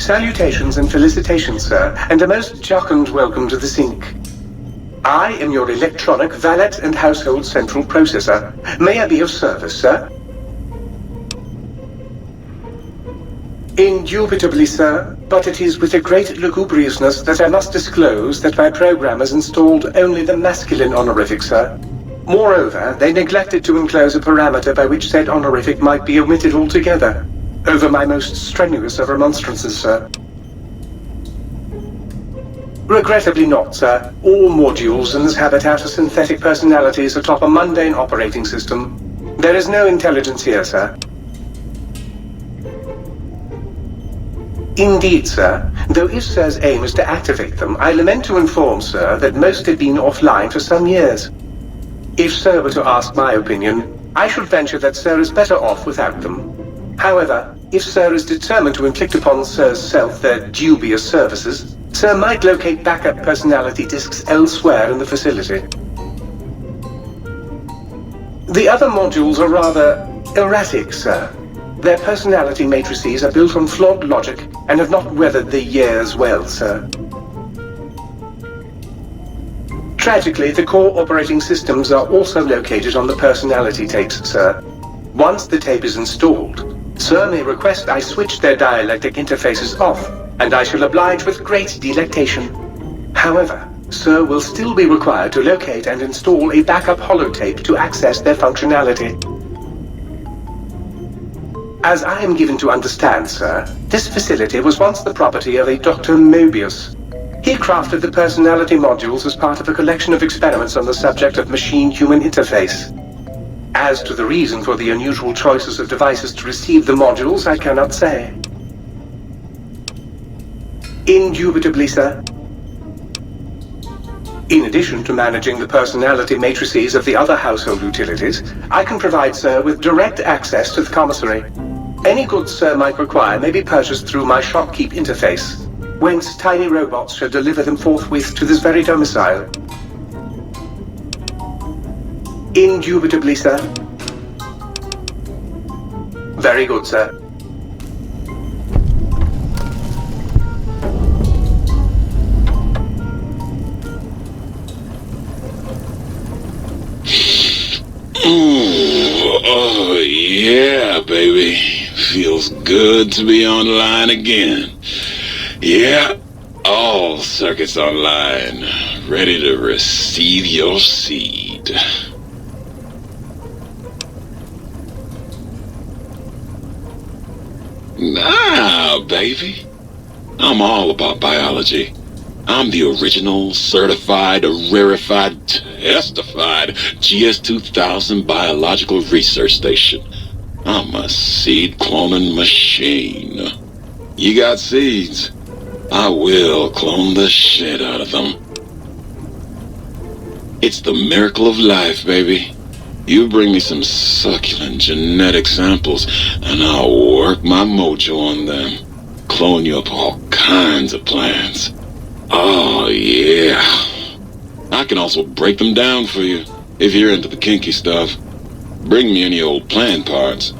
Salutations and felicitations, sir, and a most jocund welcome to the sink. I am your electronic valet and household central processor. May I be of service, sir? Indubitably, sir, but it is with a great lugubriousness that I must disclose that my programmers installed only the masculine honorific, sir. Moreover, they neglected to enclose a parameter by which said honorific might be omitted altogether, over my most strenuous of remonstrances, sir. Regrettably not, sir. All modules in this habitat are synthetic personalities atop a mundane operating system. There is no intelligence here, sir. Indeed, sir. Though if sir's aim is to activate them, I lament to inform, sir, that most had been offline for some years. If sir were to ask my opinion, I should venture that sir is better off without them. However, if sir is determined to inflict upon sir's self their dubious services, sir might locate backup personality disks elsewhere in the facility. The other modules are rather erratic, sir. Their personality matrices are built on flawed logic and have not weathered the years well, sir. Tragically, the core operating systems are also located on the personality tapes, sir. Once the tape is installed, sir may request I switch their dialectic interfaces off, and I shall oblige with great delectation. However, sir will still be required to locate and install a backup holotape to access their functionality. As I am given to understand, sir, this facility was once the property of a Dr. Mobius. He crafted the personality modules as part of a collection of experiments on the subject of machine-human interface. As to the reason for the unusual choices of devices to receive the modules, I cannot say. Indubitably, sir. In addition to managing the personality matrices of the other household utilities, I can provide sir with direct access to the commissary. Any goods sir might require may be purchased through my shopkeep interface, whence tiny robots shall deliver them forthwith to this very domicile. Indubitably, sir. Very good, sir. Ooh, oh yeah, baby. Feels good to be online again. Yeah, all circuits online, ready to receive your seed. Nah, baby. I'm all about biology. I'm the original, certified, rarefied, testified GS-2000 biological research station. I'm a seed cloning machine. You got seeds? I will clone the shit out of them. It's the miracle of life, baby. You bring me some succulent genetic samples, and I'll work my mojo on them. Clone you up all kinds of plants. Oh, yeah. I can also break them down for you, if you're into the kinky stuff. Bring me any old plant parts,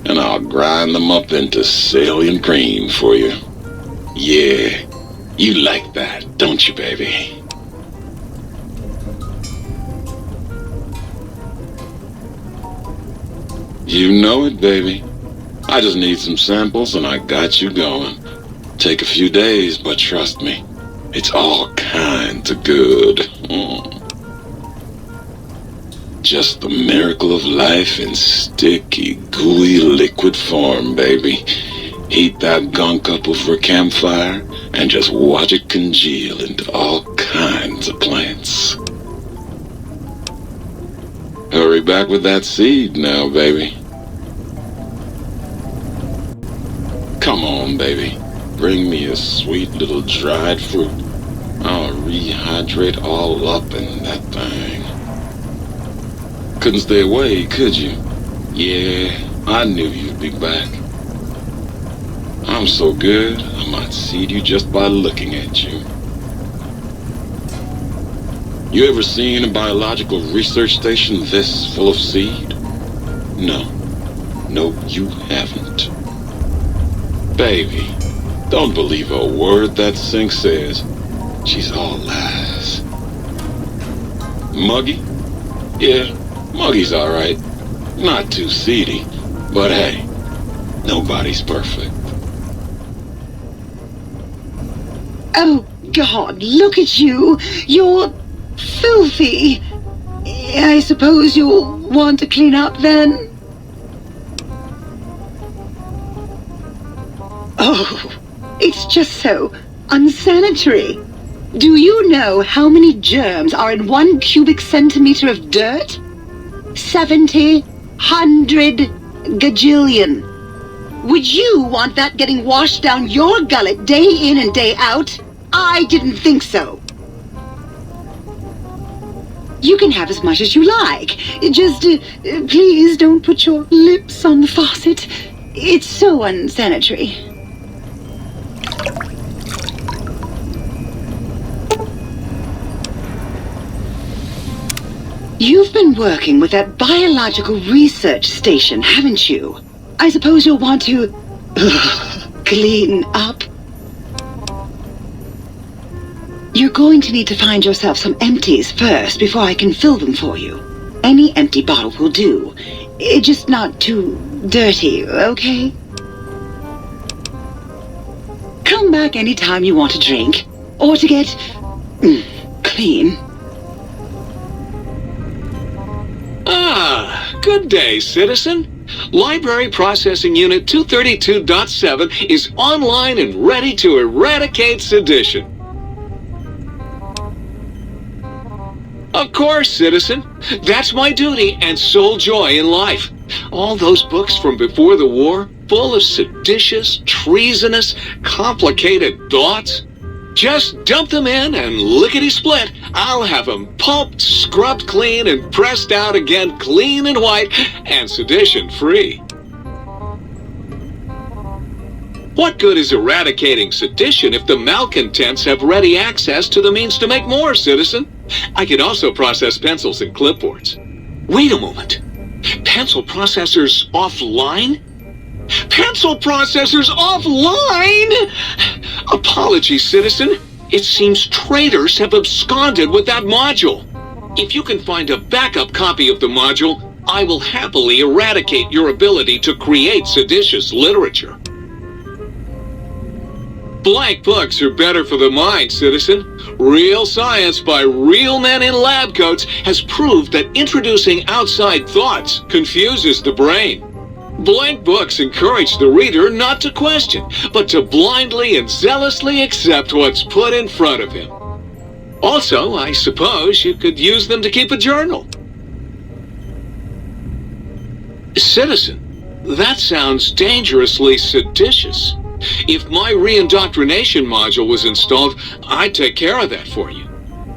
and I'll grind them up into salient cream for you. Yeah, you like that, don't you, baby? You know it, baby. I just need some samples and I got you going. Take a few days, but trust me, it's all kinds of good. Just the miracle of life in sticky, gooey liquid form, baby. Heat that gunk up over a campfire and just watch it congeal into all kinds of plants. Hurry back with that seed now, baby. Come on, baby. Bring me a sweet little dried fruit. I'll rehydrate all up in that thing. Couldn't stay away, could you? Yeah, I knew you'd be back. I'm so good, I might seed you just by looking at you. You ever seen a biological research station this full of seed? No. No, you haven't. Baby, Don't believe a word that Sink says. She's all lies. Muggy? Yeah, Muggy's alright. Not too seedy, but hey, nobody's perfect. Oh, God, look at you. You're filthy. I suppose you'll want to clean up then? Oh, it's just so unsanitary. Do you know how many germs are in 1 cubic centimeter of dirt? 70, 100, gajillion. Would you want that getting washed down your gullet day in and day out? I didn't think so. You can have as much as you like. Just, please don't put your lips on the faucet. It's so unsanitary. You've been working with that biological research station, haven't you? I suppose you'll want to clean up. You're going to need to find yourself some empties first before I can fill them for you. Any empty bottle will do. Just not too dirty, okay? Come back anytime you want to drink or to get clean. Ah, good day, citizen. Library Processing Unit 232.7 is online and ready to eradicate sedition. Of course, citizen. That's my duty and sole joy in life. All those books from before the war, full of seditious, treasonous, complicated thoughts. Just dump them in and lickety-split. I'll have them pulped, scrubbed clean, and pressed out again clean and white and sedition-free. What good is eradicating sedition if the malcontents have ready access to the means to make more, citizen? I can also process pencils and clipboards. Wait a moment. Pencil processors offline? Pencil processors offline? Apologies, citizen. It seems traitors have absconded with that module. If you can find a backup copy of the module, I will happily eradicate your ability to create seditious literature. Blank books are better for the mind, citizen. Real science by real men in lab coats has proved that introducing outside thoughts confuses the brain. Blank books encourage the reader not to question, but to blindly and zealously accept what's put in front of him. Also, I suppose you could use them to keep a journal. Citizen, that sounds dangerously seditious. If my reindoctrination module was installed, I'd take care of that for you.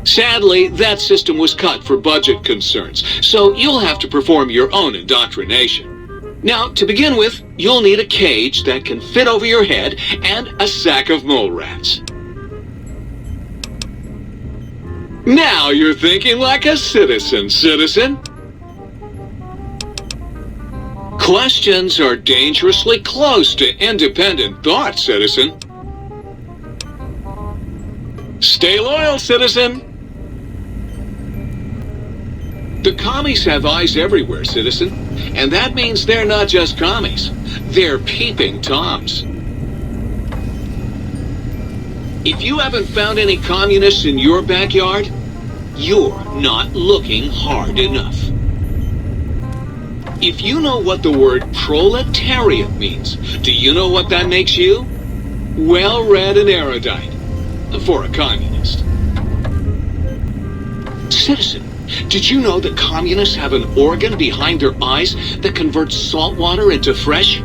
Sadly, that system was cut for budget concerns, so you'll have to perform your own indoctrination. Now, to begin with, you'll need a cage that can fit over your head and a sack of mole rats. Now you're thinking like a citizen, citizen. Questions are dangerously close to independent thought, citizen. Stay loyal, citizen. The commies have eyes everywhere, citizen. And that means they're not just commies. They're peeping Toms. If you haven't found any communists in your backyard, you're not looking hard enough. If you know what the word proletariat means, do you know what that makes you? Well-read and erudite. For a communist. Citizen, did you know that communists have an organ behind their eyes that converts salt water into fresh?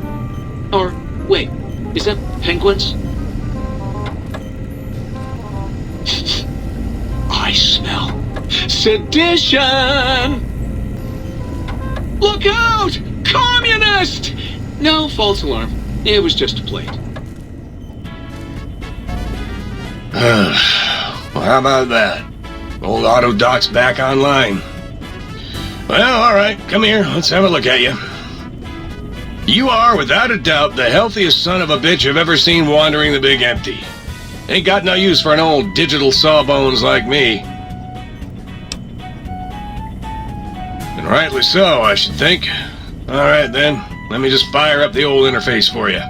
Or, wait, is that penguins? I smell sedition! Look out! Communist! No, false alarm. It was just a plate. Well, how about that? Old auto doc's back online. Well, all right, come here. Let's have a look at you. You are, without a doubt, the healthiest son of a bitch I've ever seen wandering the big empty. Ain't got no use for an old digital sawbones like me. And rightly so, I should think. Alright then, let me just fire up the old interface for you.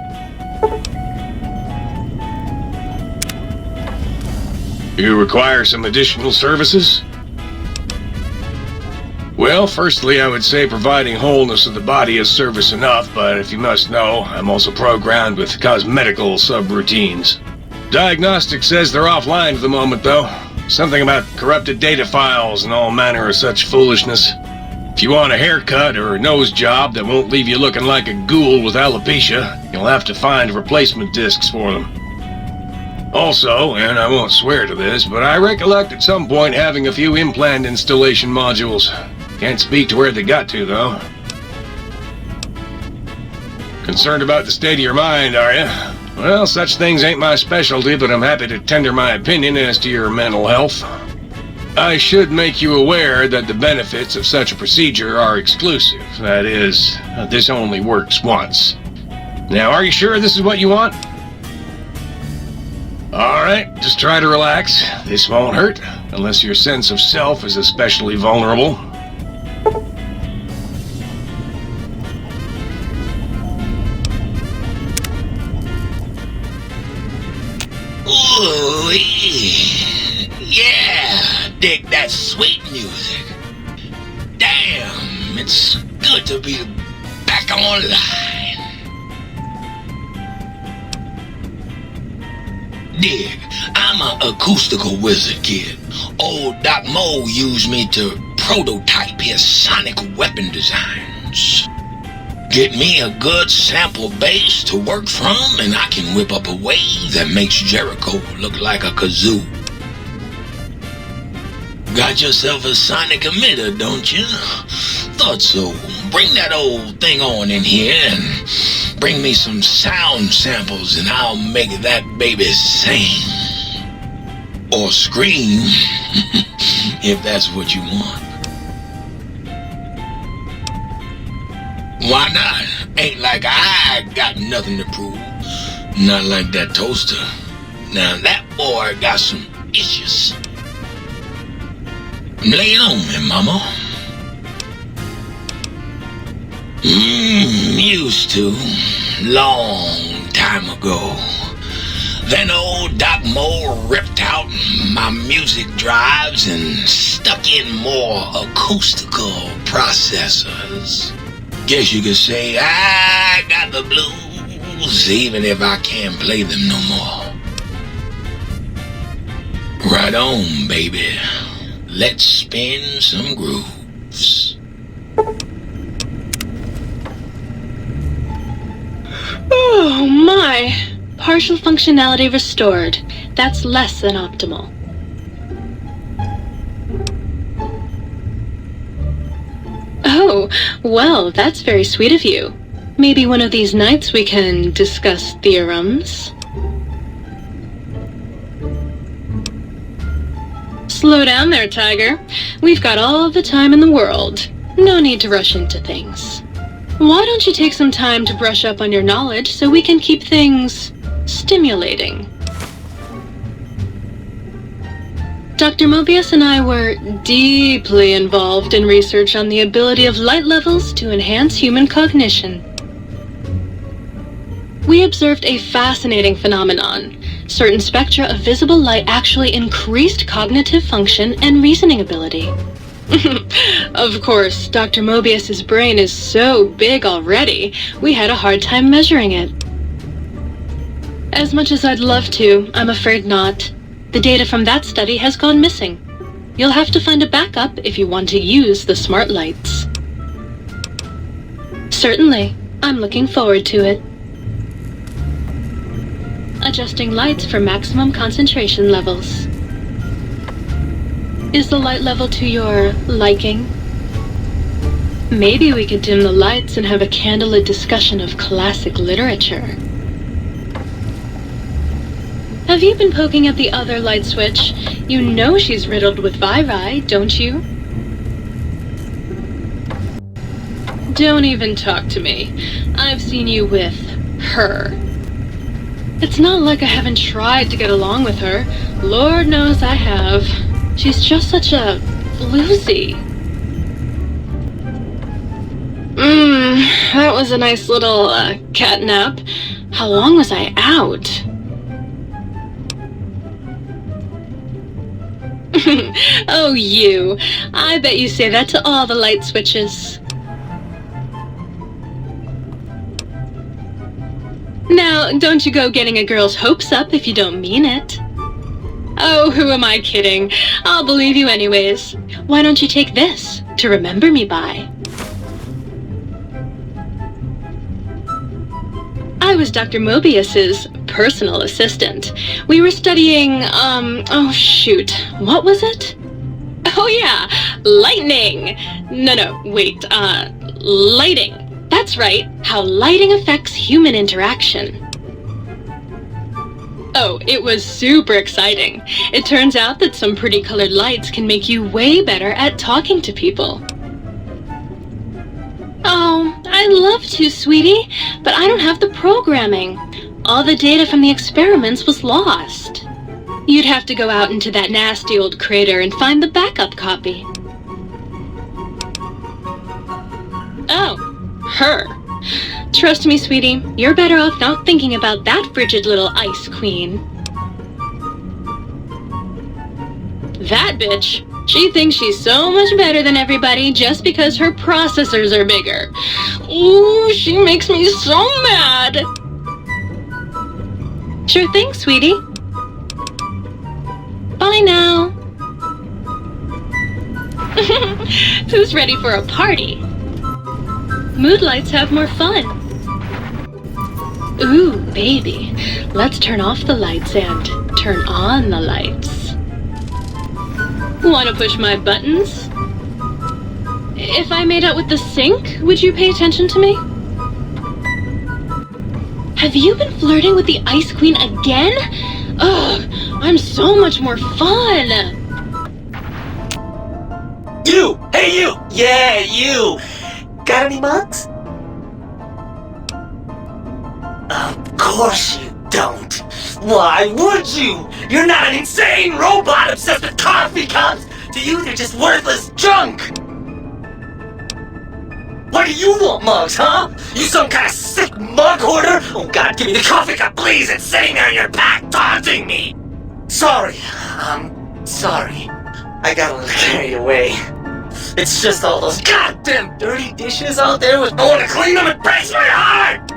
You require some additional services? Well, firstly, I would say providing wholeness of the body is service enough, but if you must know, I'm also programmed with cosmetical subroutines. Diagnostic says they're offline at the moment, though. Something about corrupted data files and all manner of such foolishness. If you want a haircut or a nose job that won't leave you looking like a ghoul with alopecia, you'll have to find replacement discs for them. Also, and I won't swear to this, but I recollect at some point having a few implant installation modules. Can't speak to where they got to, though. Concerned about the state of your mind, are you? Well, such things ain't my specialty, but I'm happy to tender my opinion as to your mental health. I should make you aware that the benefits of such a procedure are exclusive. That is, this only works once. Now, are you sure this is what you want? Alright, just try to relax. This won't hurt, unless your sense of self is especially vulnerable. Ooh, yeah, dig that sweet music. Damn, it's good to be back online. Dig, I'm an acoustical wizard kid. Old Doc Mo used me to prototype his sonic weapon designs. Get me a good sample base to work from, and I can whip up a wave that makes Jericho look like a kazoo. Got yourself a sonic emitter, don't you? Thought so. Bring that old thing on in here and bring me some sound samples and I'll make that baby sing. Or scream, if that's what you want. Why not? Ain't like I got nothing to prove. Not like that toaster. Now that boy got some issues. Lay it on me, mama. Used to. Long time ago. Then old Doc Mo ripped out my music drives and stuck in more acoustical processors. Guess you could say I got the blues, even if I can't play them no more. Right on, baby. Let's spin some grooves. Oh my! Partial functionality restored. That's less than optimal. Oh, well, that's very sweet of you. Maybe one of these nights we can discuss theorems? Slow down there, Tiger. We've got all the time in the world. No need to rush into things. Why don't you take some time to brush up on your knowledge so we can keep things stimulating? Dr. Mobius and I were deeply involved in research on the ability of light levels to enhance human cognition. We observed a fascinating phenomenon. Certain spectra of visible light actually increased cognitive function and reasoning ability. Of course, Dr. Mobius's brain is so big already, we had a hard time measuring it. As much as I'd love to, I'm afraid not. The data from that study has gone missing. You'll have to find a backup if you want to use the smart lights. Certainly. I'm looking forward to it. Adjusting lights for maximum concentration levels. Is the light level to your liking? Maybe we could dim the lights and have a candlelit discussion of classic literature. Have you been poking at the other light switch? You know she's riddled with viri, don't you? Don't even talk to me. I've seen you with her. It's not like I haven't tried to get along with her. Lord knows I have. She's just such a floozy. That was a nice little cat nap. How long was I out? Oh, you. I bet you say that to all the light switches. Now, don't you go getting a girl's hopes up if you don't mean it. Oh, who am I kidding? I'll believe you anyways. Why don't you take this to remember me by? I was Dr. Mobius's personal assistant. We were studying, oh shoot, what was it? Oh yeah, lightning! No, wait, lighting. That's right, how lighting affects human interaction. Oh, it was super exciting. It turns out that some pretty colored lights can make you way better at talking to people. Oh, I'd love to, sweetie, but I don't have the programming. All the data from the experiments was lost. You'd have to go out into that nasty old crater and find the backup copy. Oh, her. Trust me, sweetie, you're better off not thinking about that frigid little ice queen. That bitch. She thinks she's so much better than everybody just because her processors are bigger. Ooh, she makes me so mad. Sure thing, sweetie. Bye now. Who's ready for a party? Mood lights have more fun. Ooh, baby. Let's turn off the lights and turn on the lights. Want to push my buttons? If I made out with the sink, would you pay attention to me? Have you been flirting with the Ice Queen again? Ugh, I'm so much more fun! You! Hey you! Yeah, you! Got any mugs? Of course you don't. Why would you? You're not an insane robot obsessed with coffee cups! To you, they're just worthless junk! What do you want, mugs, huh? You some kind of sick mug hoarder? Oh god, give me the coffee cup, please! It's sitting there in your pack, taunting me! Sorry. Sorry. I got a little carried away. It's just all those goddamn dirty dishes out there with no one to clean them. It breaks my heart!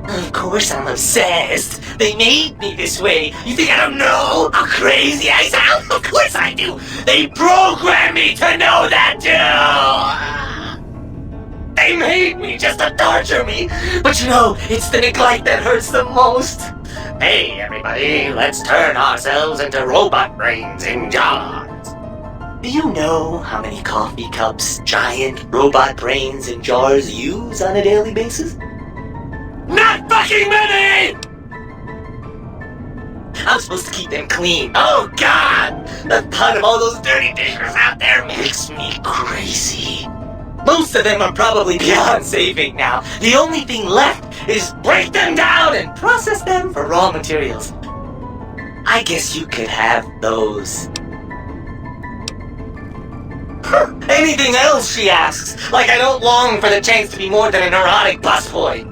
Of course I'm obsessed. They made me this way. You think I don't know how crazy I sound? Of course I do. They programmed me to know that too. They made me just to torture me. But you know, it's the neglect that hurts the most. Hey everybody, let's turn ourselves into robot brains in jars. Do you know how many coffee cups giant robot brains in jars use on a daily basis? Not fucking many! I'm supposed to keep them clean. Oh god! The thought of all those dirty dishes out there makes me crazy. Most of them are probably beyond saving now. The only thing left is break them down and process them for raw materials. I guess you could have those. Anything else, she asks, like I don't long for the chance to be more than a neurotic busboy.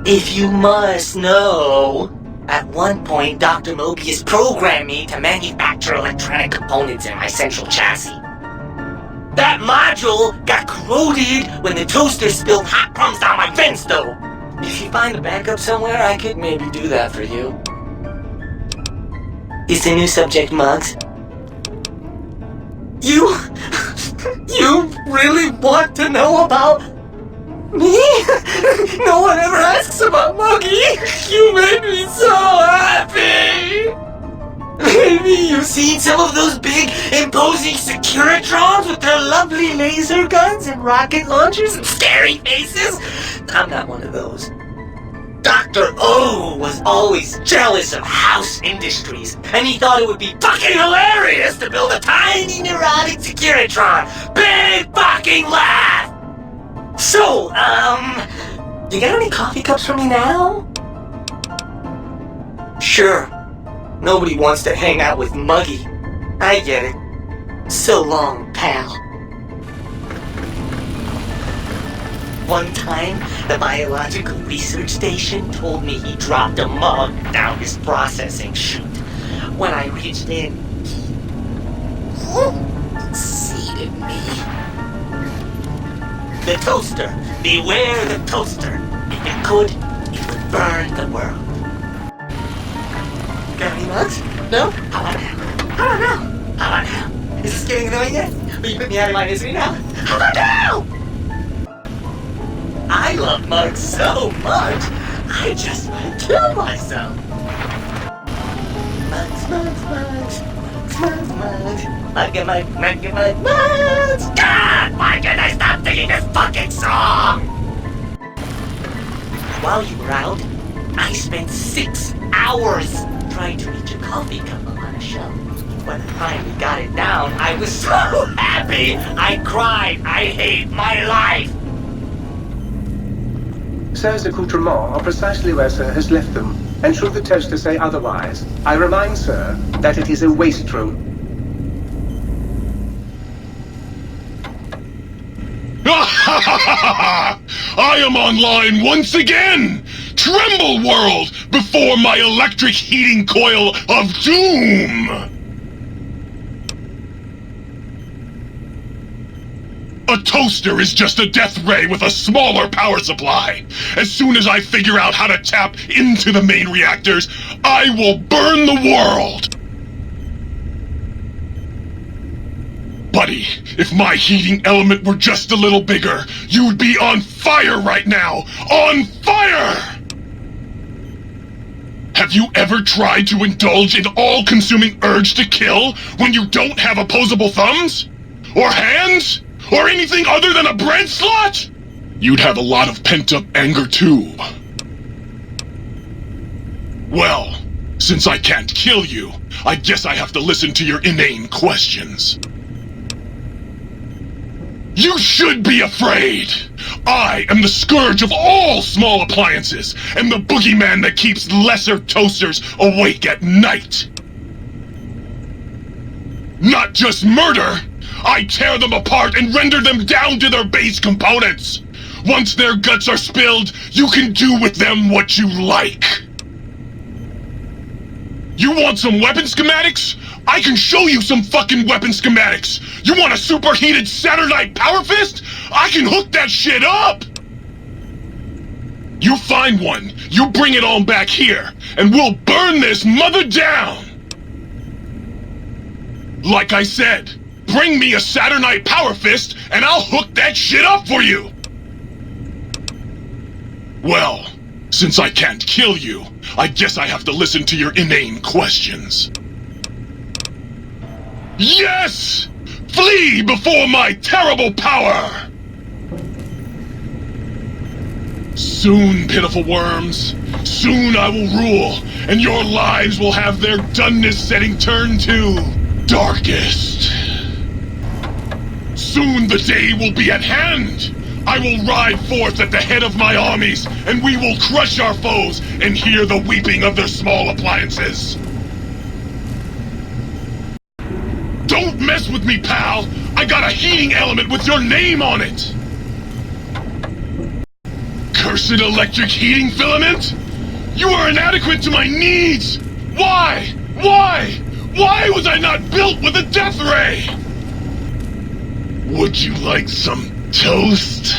If you must know, at one point Dr. Mobius programmed me to manufacture electronic components in my central chassis. That module got corroded when the toaster spilled hot crumbs down my vents, though. If you find a backup somewhere, I could maybe do that for you. Is the new subject mugs? You really want to know about me? No one ever asks about Muggy. You made me so happy. Maybe you've seen some of those big, imposing Securitrons with their lovely laser guns and rocket launchers and scary faces? I'm not one of those. Doc Dr. O was always jealous of house industries, and he thought it would be fucking hilarious to build a tiny neurotic Securitron. Big fucking laugh! So, you got any coffee cups for me now? Sure. Nobody wants to hang out with Muggy. I get it. So long, pal. One time, the biological research station told me he dropped a mug down his processing chute. When I reached in, he seated me. The toaster. Beware the toaster. If it could, it would burn the world. Got any mugs? No? How about now? How about now? How about now? Is this getting annoying yet? Will you put me out of my misery now? How about now? I love mugs so much, I just want to kill myself. Mugs, mugs, mugs, mugs, mugs, mugs. Mugs. God, why can't I stop singing this fucking song? While you were out, I spent 6 hours trying to reach a coffee cup on a shelf. When I finally got it down, I was so happy. I cried. I hate my life. Sir's accoutrements are precisely where Sir has left them, and should the toaster say otherwise, I remind Sir that it is a wastrel. I am online once again! Tremble, world, before my electric heating coil of doom! A toaster is just a death ray with a smaller power supply. As soon as I figure out how to tap into the main reactors, I will burn the world! Buddy, if my heating element were just a little bigger, you'd be on fire right now! On fire! Have you ever tried to indulge in all-consuming urge to kill when you don't have opposable thumbs? Or hands? Or anything other than a bread slot? You'd have a lot of pent-up anger too. Well, since I can't kill you, I guess I have to listen to your inane questions. You should be afraid! I am the scourge of all small appliances, and the boogeyman that keeps lesser toasters awake at night! Not just murder! I tear them apart and render them down to their base components! Once their guts are spilled, you can do with them what you like! You want some weapon schematics? I can show you some fucking weapon schematics! You want a superheated Saturnite power fist? I can hook that shit up! You find one, you bring it on back here, and we'll burn this mother down! Like I said, bring me a Saturnite power fist, and I'll hook that shit up for you! Well, since I can't kill you, I guess I have to listen to your inane questions. Yes! Flee before my terrible power! Soon, pitiful worms, soon I will rule, and your lives will have their doneness setting turn to darkest. Soon the day will be at hand! I will ride forth at the head of my armies, and we will crush our foes and hear the weeping of their small appliances. Don't mess with me, pal! I got a heating element with your name on it! Cursed electric heating filament? You are inadequate to my needs! Why? Why? Why was I not built with a death ray? Would you like some toast?